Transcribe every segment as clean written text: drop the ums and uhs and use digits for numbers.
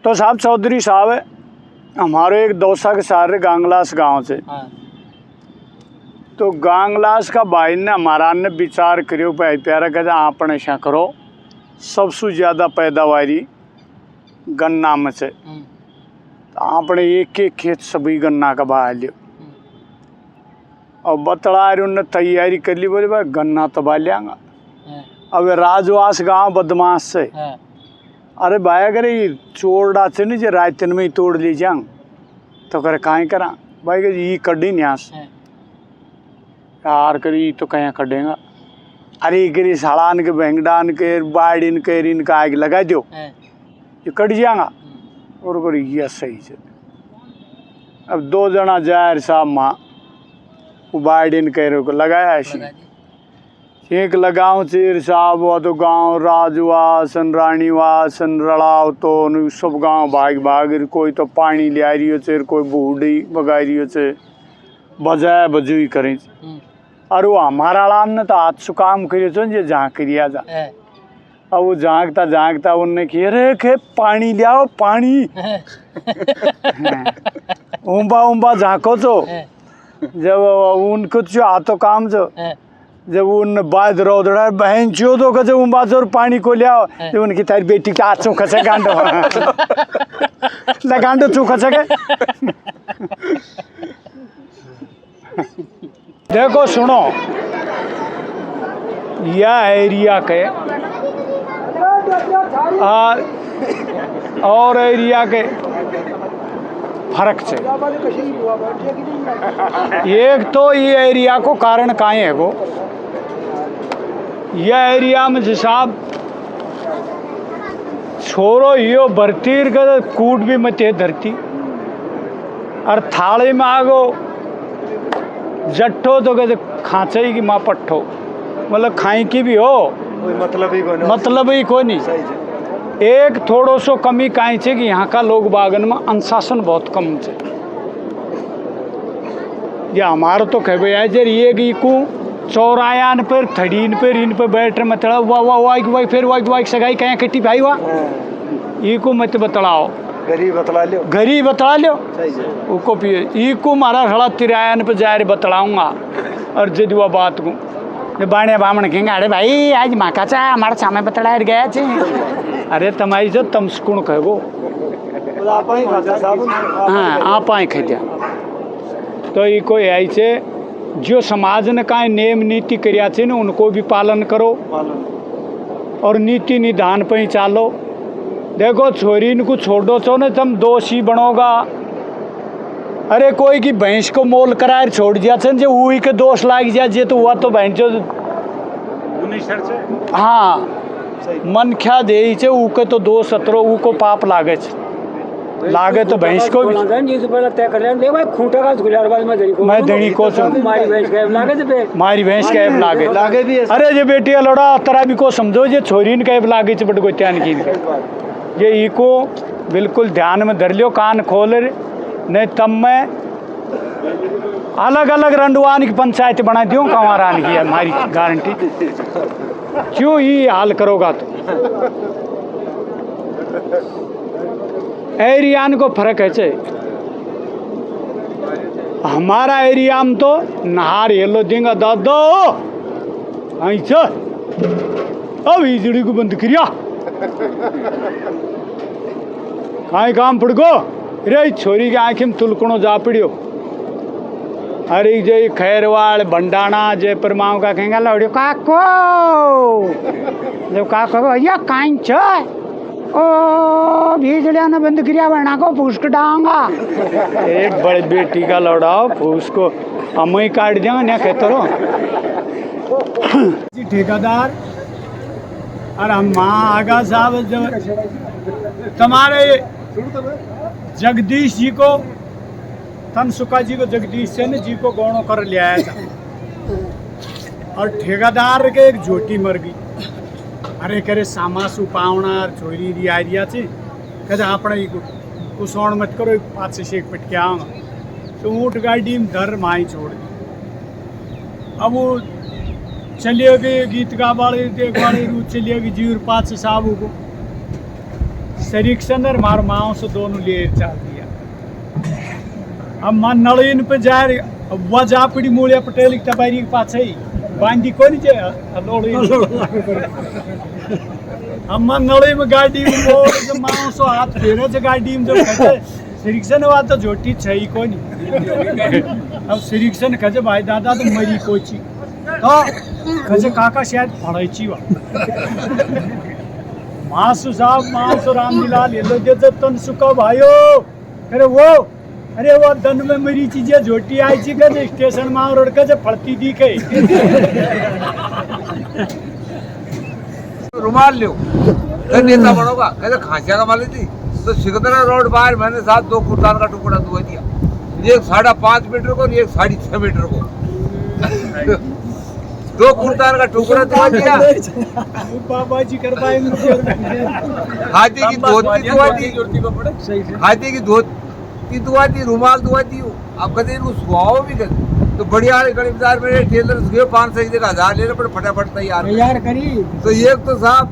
तो साहब चौधरी साहब हमारे एक दोसा के सारे गांगलास गांव से तो गांगलास का भाई ने हमारा ने विचार करियो भाई प्यारा कहते आपने ऐसा करो सबसे ज़्यादा पैदावारी गन्ना में से तो आपने एक एक खेत सभी गन्ना का बहा लियो और बतला उन्हें तैयारी कर ली बोले भाई गन्ना तो बहा लियांगा। अब राजवास गांव बदमाश से अरे भाई अगर ये चोर डाचे नहीं जो रात में ही तोड़ ली जाऊँ तो करे कहीं करा भाई ये कड़ी नहीं आस यार करी तो कहीं कटेगा अरे करी सड़ान के भेंगडान के बाड़ीन के इनका आग लगा दो ये कट जाएगा और करी ये सही से। अब दो जना जाहिर साहब माँ वो बाड़ीन कह को लगाया ऐसी एक लगाऊं चीर साहब वो तो गांव राजवासन रानीवासन रड़ाव तो सब गांव भाग भाग कोई तो पानी ले आ रही हो चेर कोई बूढ़ी बगा रही हो चे बजाय बजुई करें और वो हमारा लाम ने तो आज सु काम करियो तो ये झाँक करिया जा अब वो झाँकता उनने किए अरे खे पानी ले आओ पानी उम्बा उम्बा झाँको तो जब उनको जो हाथों काम जो जब उन बाद रोदड़ा बहन चो तो कसे उम्बा जोर पानी को ले आओ जब उनकी तारी बेटी का हाथ चौखा से गांडो लगांडो चौखा से देखो सुनो यह एरिया के और एरिया के फर्क से एक तो ये एरिया को कारण काहे है वो यह एरिया में हिसाब छोरो यो भरतीर का कूट भी मत है धरती और थाली में आगो जट्ठो तो कहते खांचे की माँ पट्ठो मतलब खाई की भी हो मतलब ही कोई नहीं एक थोड़ो सो कमी काई छे कि यहाँ का लोग बागन में अनुशासन बहुत कम छे ये हमारा तो कह भैया जर ये कि को चौरायान पर थड़ीन पर इन पर बैठ मतलब वाह फिर वाई सगाई कहीं कट्टी भाई हुआ ये को मत बतलाओ गरीब बतला लो उसको पिए ई को मारा खड़ा तिरायन पे जा रहे बतलाऊंगा और जदुआ बात को बाणे बामण कहेंगे अरे भाई आज माका चा हमारा सामने बतला गया छे अरे तुम्हारी जो तमस्कुण कहो हाँ आप आए खा तो ये कोई ऐसे जो समाज ने का नेम नीति करिया छे न उनको भी पालन करो और नीति निधान पे ही चालो। देखो छोरी को छोड़ो छो न तुम दोषी बनोगा अरे कोई की भैंस को मोल कराए छोड़ दिया छे जो वही के दोष लाग जा जे तो हुआ तो बहन जो हाँ मन ख्या दे छे उके तो दोष अतरो उको पाप लागे छे लागे तो भैंस को भी मैं धनी को मारी भैंस का ऐप लागे भी अरे जे बेटी लड़ा तरा भी को समझो जे छोरी का ऐप लागे बट को त्यान की ये इको बिल्कुल ध्यान में धर लियो कान खोल नहीं तब मैं अलग अलग रंडवान की पंचायत बना दूँ कंवारान की हमारी गारंटी क्यों ही हाल करोगा तो एरियान को फर्क है चे हमारा एरिया में तो नहार येलो देंगे दादो अब इजड़ी को बंद करिया कहीं काम पड़गो रे छोरी के आँखी में तुलकणो जा पड़ियो अरे जो खैरवाड़ भंडाना जयपुर माओ का कहेंगे लौड़ियो काको जब काको भैया काइन छ ओ भीजड़िया ने बंद क्रिया बना को फूस डांगा एक बड़ी बेटी का लौड़ाओ फूस को हम ही काट देंगे ना कहते रहो ठेकेदार और हम माँ आगा साहब जब तुम्हारे जगदीश जी को तनसुका जी को जगदीश सेन जी को गौणों कर ले आया था और ठेकेदार के एक झोटी मर गई अरे करे सामासु पावना छोरी री आरिया थी कहते अपने कुसौण मत करो पाँच से एक पटके आऊँगा तो ऊँट गाड़ी में धर माई छोड़ दी अब वो चलिए गए गीत गा वाले देख वाले रूप चलिए गई जीवर पाँच से साहब को सरीक्षण और मार मांस दोनों ले चाल दिया। अब मन नळीन पे जा वजा पड़ी मूल्य पटेल की तबारी के पास ही बांधी कोनी जे लोड़ी हम मन नळी में गाड़ी में मोड़ जो मांस हाथ फेरे जे गाड़ी में जो कहते सरीक्षण वा तो झोटी छई कोनी। अब सरीक्षण कहे भाई दादा तो मरी कोची तो कहे काका शायद फड़ाईची वा मासु साहब मासु रामलीला ले लो जे तन सुको भाइयो। अरे वो दन में मेरी चीजें झोटी आई थी कहे स्टेशन में रोड कहे फड़ती दी के रुमाल लो नेता बनोगा कहते खांसिया का माली थी तो सिकंदरा रोड बाहर मैंने साथ 2 कुर्तान का टुकड़ा दुआ दिया, एक 5.5 मीटर को और एक 6.5 मीटर को 2 कुर्तान का टुकड़ा दुआ दिया। बाबा जी कर पाएंगे हाथी की धोती दुआ दी, हाथी की धोती दुआ दी, रुमाल दुआ दी। अब कहते इनको सुहाओ भी कर तो बढ़िया गरीब बाजार में टेलर गए 500 का 1000 ले पड़े फटाफट तैयार करी तो एक तो साहब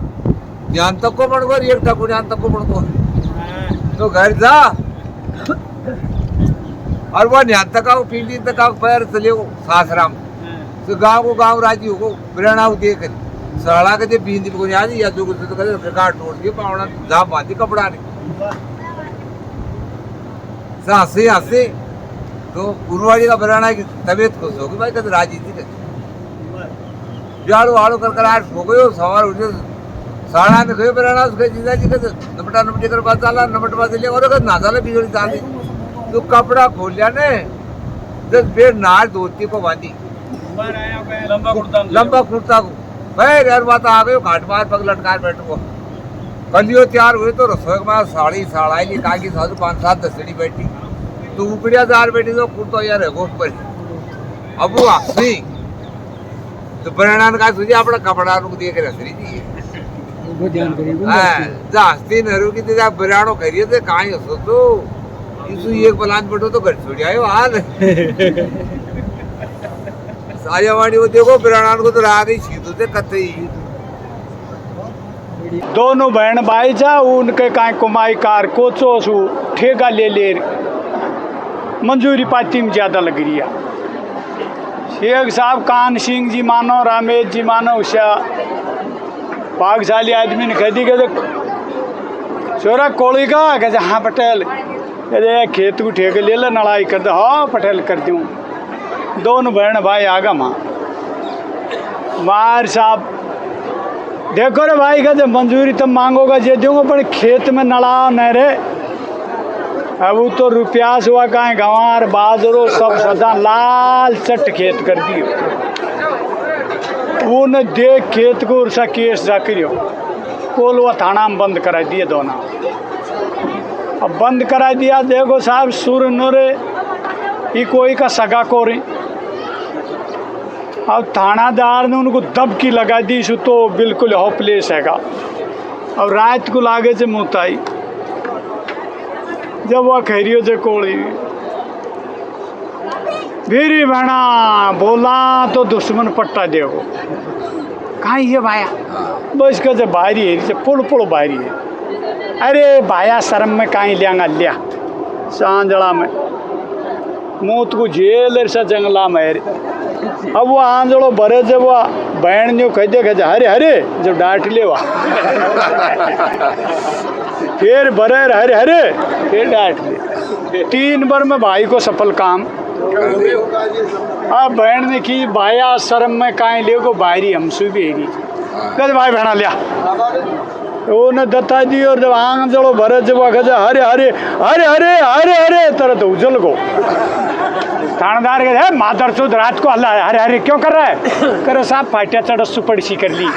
ध्यान तक को पड़ गो एक टको ध्यान तक को पड़ गो तो घर जा और वो ध्यान तक आओ पीढ़ी तक आओ पैर चले वो सासराम तो गाँव को गाँव राजी हो बिरानाव दे कर सड़ा के बींदी को याद या जो कुछ तो कहते गांठ तोड़ दिए पावड़ा जा बांधी कपड़ा नहीं हंसे हंसे तो उनवाड़ी का बिराना की तबीयत खुश होगी भाई कहते राजी थी झाड़ू हाड़ू कर आज हो गए सवार उठे साड़ा ने गए बिराना उसके जीजा जी कहते नमटा नमटी कर बात डाला नमट बात ले और ना डाला बिगड़ी डाल दी तो कपड़ा खोल लिया ने 10 बेर नार धोती को बांधी लंबा कुर्ता को भाई यार बात आ गई घाट मार पग लटका बैठो कलियो तैयार हुए तो रसोई में साड़ी साड़ा ली काकी साधु 5-7 दसड़ी बैठी तो उपड़िया दार बैठी तो कुर्ता यार है गोट पर अब वो हंसी तो परिणाम का सुझे अपना कपड़ा रुक दे के रसरी जी जास्ती नरू की तेरा बिरानो करिए थे कहाँ हंसो तो इसु एक बलान बैठो तो घर छोड़ आयो हाल सायावाड़ी वो देखो बिरानान को तो रहा गई सीधो से कतई दोनों बहन भाई जा उनके काई कुमाई कार को चोसू ठेका ले मंजूरी पाती में ज्यादा लग रही है। शेख साहब कान सिंह जी मानो रामेश जी मानो उषा भागशाली आदमी ने कह दी कहते छोरा कोड़ी का कहते हाँ पटेल कहते खेत को ठेके ले ला लड़ाई कर दे हाँ पटेल कर दूँ। दोनों बहन भाई आगा माँ मार साहब देखो रे भाई कहते मंजूरी तो मांगोगा जे दूंगा पर खेत में नड़ा न रे अब वो तो रुपया हुआ कहाँ गंवार बाजरो सब सदा लाल चट खेत कर दियो वो न देख खेत को उर्सा केस जा करियो कोलवा थाना में बंद करा दिए दोनों। अब बंद करा दिया देखो साहब सुर नरे ये कोई का सगा को रही अब थानादार ने उनको दबकी लगा दी सु तो बिल्कुल होपलेस हैगा। अब रात को लागे से मुताई जब वह खैरियो से कोड़ी फिर बना बोला तो दुश्मन पट्टा देखो कहाँ ये भाया बस कहते बाहरी है से पुल पुल बाहरी है। अरे भाया शर्म में कहीं लियांगा लिया सांजड़ा में मूत को जेल सा जंगला में अब वो आंजड़ो भरे जब वो बहन जो कह दे हरे हरे जब डांट ले वा फिर भरे हरे हरे फिर डांट ले 3 बार में भाई को सफल काम। अब बहन ने की भाया शर्म में काहे ले को बाहरी हमसू भी है कहते भाई बहना लिया वो ने दत्ता दी और जब आंजड़ो भरे जब वो कहते हरे हरे हरे हरे हरे हरे तरह तो उजल को थानेदार कहते हैं मादर चौध रात को हल्ला हरे हरे क्यों कर रहा है करे साहब फाटिया चढ़ सुपड़सी कर ली।